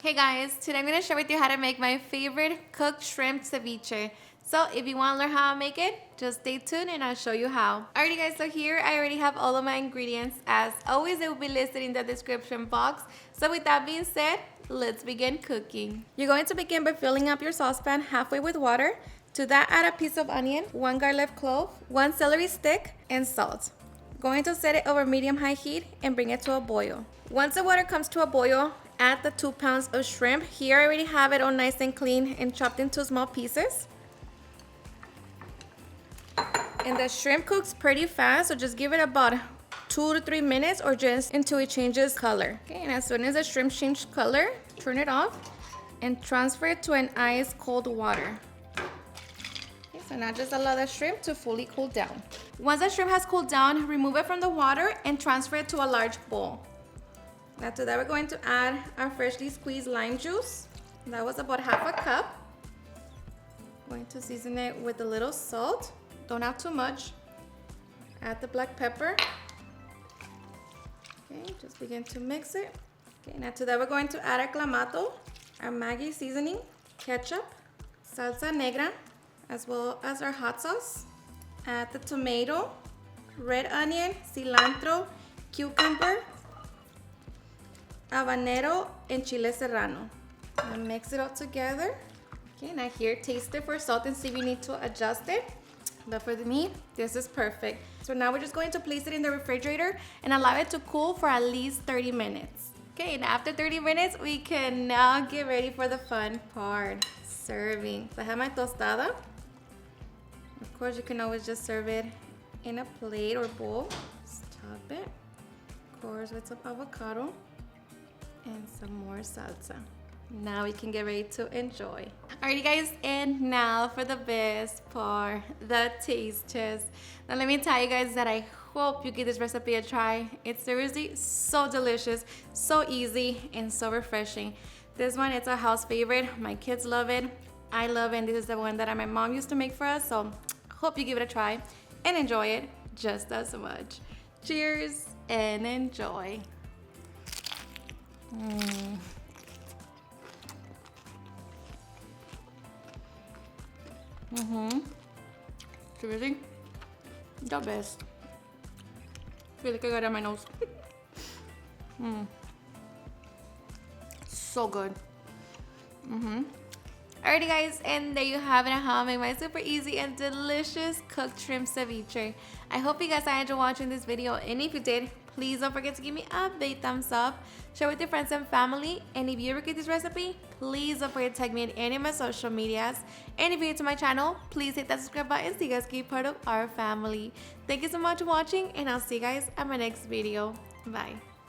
Hey guys, today I'm going to share with you how to make my favorite cooked shrimp ceviche. So if you want to learn how to make it, just stay tuned and I'll show you how. Alrighty guys, so here I already have all of my ingredients. As always, they will be listed in the description box. So with that being said, let's begin cooking. You're going to begin by filling up your saucepan halfway with water. To that, add a piece of onion, 1 garlic clove, 1 celery stick, and salt. Going to set it over medium-high heat and bring it to a boil. Once the water comes to a boil, add the 2 pounds of shrimp. Here I already have it all nice and clean and chopped into small pieces. And the shrimp cooks pretty fast, so just give it about 2 to 3 minutes or just until it changes color. Okay, and as soon as the shrimp changes color, turn it off and transfer it to an ice cold water. Okay, so now just allow the shrimp to fully cool down. Once the shrimp has cooled down, remove it from the water and transfer it to a large bowl. After that, we're going to add our freshly squeezed lime juice. That was about half a cup. Going to season it with a little salt. Don't add too much. Add the black pepper. Okay, just begin to mix it. Okay, and after that, we're going to add our Clamato, our Maggie seasoning, ketchup, salsa negra, as well as our hot sauce. Add the tomato, red onion, cilantro, cucumber, habanero, and chile serrano. And mix it all together. Okay, now here, taste it for salt and see if you need to adjust it. But for me, this is perfect. So now we're just going to place it in the refrigerator and allow it to cool for at least 30 minutes. Okay, and after 30 minutes, we can now get ready for the fun part, serving. So I have my tostada. Of course, you can always just serve it in a plate or bowl. Just top it. Of course, with some avocado and some more salsa. Now we can get ready to enjoy. Alrighty guys, and now for the best part, the taste test. Now let me tell you guys that I hope you give this recipe a try. It's seriously so delicious, so easy, and so refreshing. This one, it's a house favorite. My kids love it. I love it, and this is the one that my mom used to make for us, so hope you give it a try and enjoy it just as much. Cheers and enjoy. Seriously, the best. Feel like I got it on my nose. So good. Alrighty guys, and there you have it at how I make my super easy and delicious cooked shrimp ceviche. I hope you guys enjoyed watching this video, and if you did, please don't forget to give me a big thumbs up, share with your friends and family, and if you ever get this recipe, please don't forget to tag me in any of my social medias. And if you're new to my channel, please hit that subscribe button so you guys can be part of our family. Thank you so much for watching, and I'll see you guys at my next video. Bye.